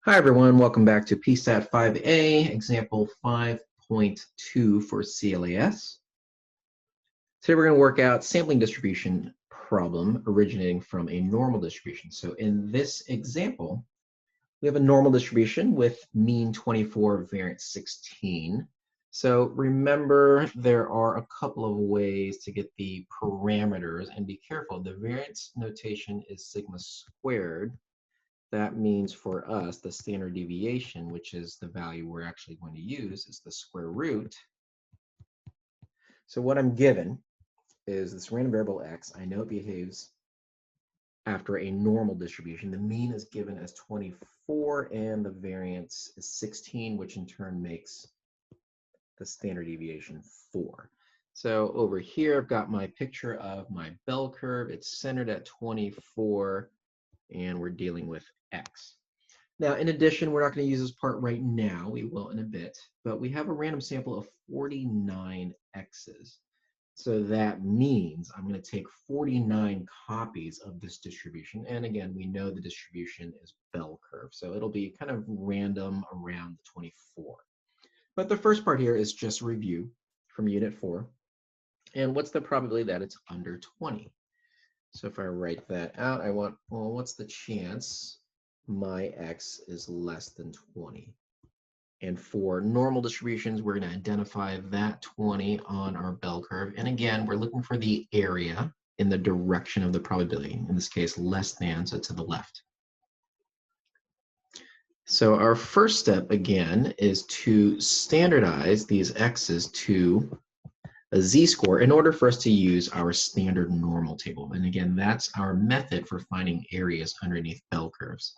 Hi everyone, welcome back to PSTAT 5A, example 5.2 for CLAS. Today we're going to work out sampling distribution problem originating from a normal distribution. So in this example, we have a normal distribution with mean 24, variance 16. So remember, there are a couple of ways to get the parameters, and be careful, the variance notation is sigma squared. That means for us, the standard deviation, which is the value we're actually going to use, is the square root. So what I'm given is this random variable x. I know it behaves after a normal distribution. The mean is given as 24, and the variance is 16, which in turn makes the standard deviation 4. So over here, I've got my picture of my bell curve. It's centered at 24, and we're dealing with x. Now, in addition, we're not going to use this part right now. We will in a bit, but we have a random sample of 49 x's. So that means I'm going to take 49 copies of this distribution. And again, we know the distribution is bell curve, so it'll be kind of random around the 24. But the first part here is just review from Unit 4. And what's the probability that it's under 20? So if I write that out, I want, well, what's the chance my x is less than 20? And for normal distributions, we're going to identify that 20 on our bell curve. And again, we're looking for the area in the direction of the probability. In this case, less than, so to the left. So our first step, again, is to standardize these x's to a z-score in order for us to use our standard normal table. And again, that's our method for finding areas underneath bell curves.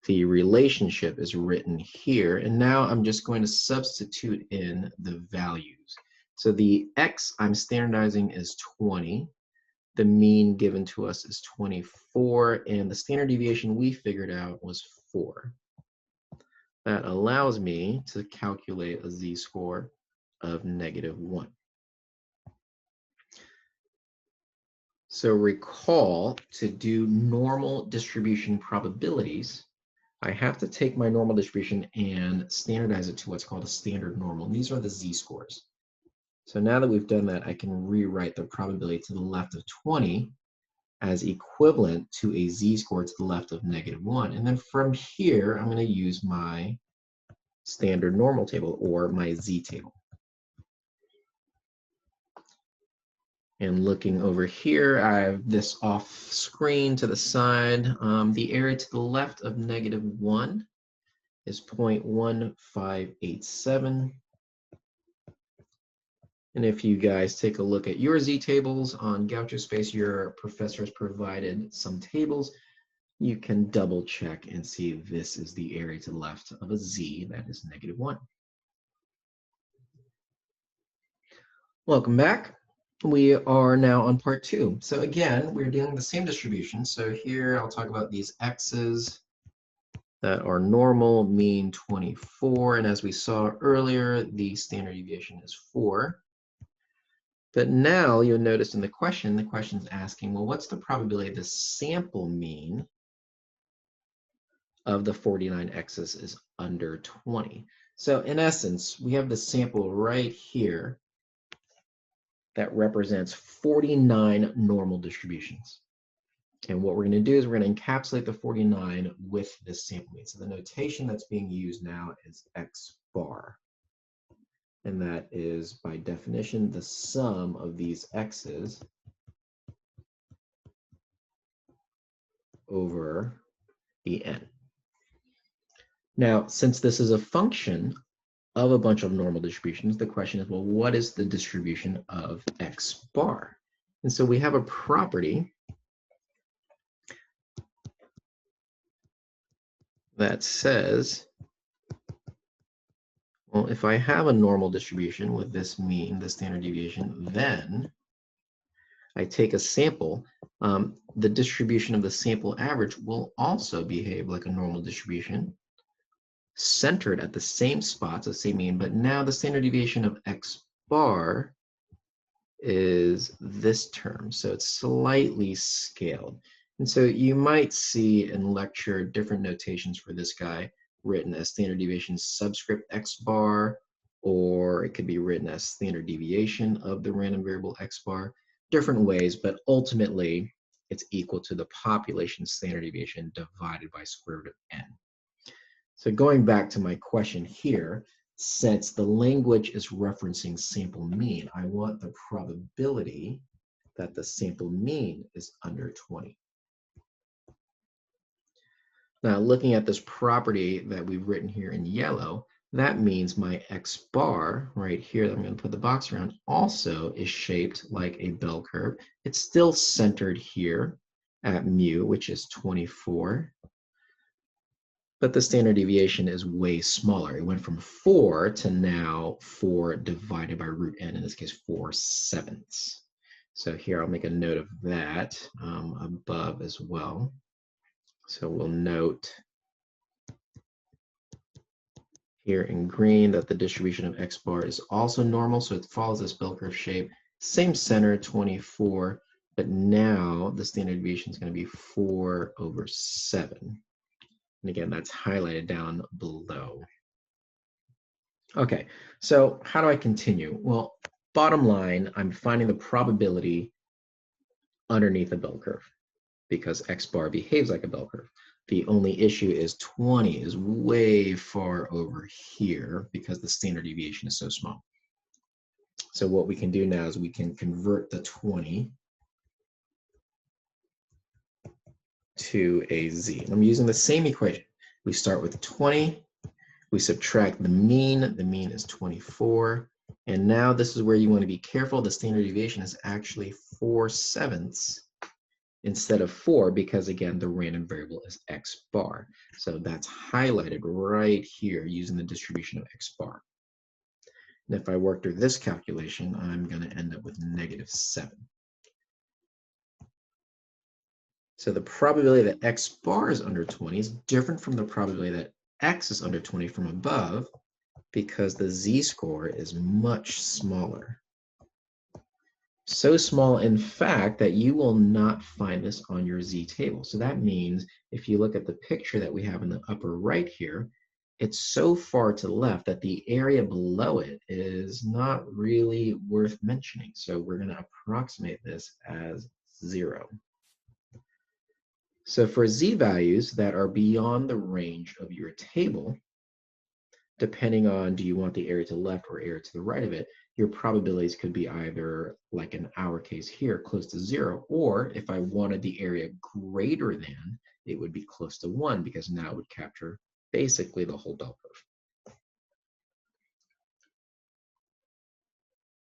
The relationship is written here, and now I'm just going to substitute in the values. So the x I'm standardizing is 20. The mean given to us is 24, and the standard deviation we figured out was 4. That allows me to calculate a z-score of -1. So recall, to do normal distribution probabilities, I have to take my normal distribution and standardize it to what's called a standard normal. And these are the z-scores. So now that we've done that, I can rewrite the probability to the left of 20 as equivalent to a z-score to the left of -1. And then from here, I'm going to use my standard normal table, or my z-table. And looking over here, I have this off screen to the side. The area to the left of -1 is 0.1587. And if you guys take a look at your z-tables on GauchoSpace, your professor has provided some tables. You can double check and see this is the area to the left of a z, that is -1. Welcome back. We are now on part 2. So again, we're dealing with the same distribution. So here I'll talk about these x's that are normal, mean 24. And as we saw earlier, the standard deviation is 4. But now you'll notice in the question's asking, well, what's the probability the sample mean of the 49 x's is under 20? So in essence, we have the sample right here that represents 49 normal distributions. And what we're going to do is we're going to encapsulate the 49 with this sample mean. So the notation that's being used now is x bar. And that is, by definition, the sum of these x's over the n. Now, since this is a function of a bunch of normal distributions, the question is, well, what is the distribution of x bar? And so we have a property that says, well, if I have a normal distribution with this mean, the standard deviation, then I take a sample. The distribution of the sample average will also behave like a normal distribution, centered at the same spots, the same mean, but now the standard deviation of x bar is this term, so it's slightly scaled. And so you might see in lecture different notations for this guy written as standard deviation subscript x bar, or it could be written as standard deviation of the random variable x bar, different ways, but ultimately it's equal to the population standard deviation divided by square root of n. So going back to my question here, since the language is referencing sample mean, I want the probability that the sample mean is under 20. Now, looking at this property that we've written here in yellow, that means my x bar right here that I'm going to put the box around also is shaped like a bell curve. It's still centered here at mu, which is 24. But the standard deviation is way smaller. It went from 4 to now 4 divided by root n, in this case 4/7. So here I'll make a note of that above as well. So we'll note here in green that the distribution of x bar is also normal, so it follows this bell curve shape. Same center, 24, but now the standard deviation is going to be 4/7. And again, that's highlighted down below. Okay, so how do I continue? Well, bottom line, I'm finding the probability underneath the bell curve because x bar behaves like a bell curve. The only issue is 20 is way far over here because the standard deviation is so small. So what we can do now is we can convert the 20 to a z. I'm using the same equation. We start with 20, we subtract the mean is 24, and now this is where you want to be careful. The standard deviation is actually 4/7 instead of 4 because, again, the random variable is x bar. So that's highlighted right here using the distribution of x bar. And if I work through this calculation, I'm going to end up with -7. So the probability that x bar is under 20 is different from the probability that x is under 20 from above because the z-score is much smaller. So small, in fact, that you will not find this on your z-table. So that means if you look at the picture that we have in the upper right here, it's so far to the left that the area below it is not really worth mentioning. So we're going to approximate this as 0. So for z-values that are beyond the range of your table, depending on do you want the area to the left or area to the right of it, your probabilities could be either, like in our case here, close to 0, or if I wanted the area greater than, it would be close to 1 because now it would capture basically the whole bell curve.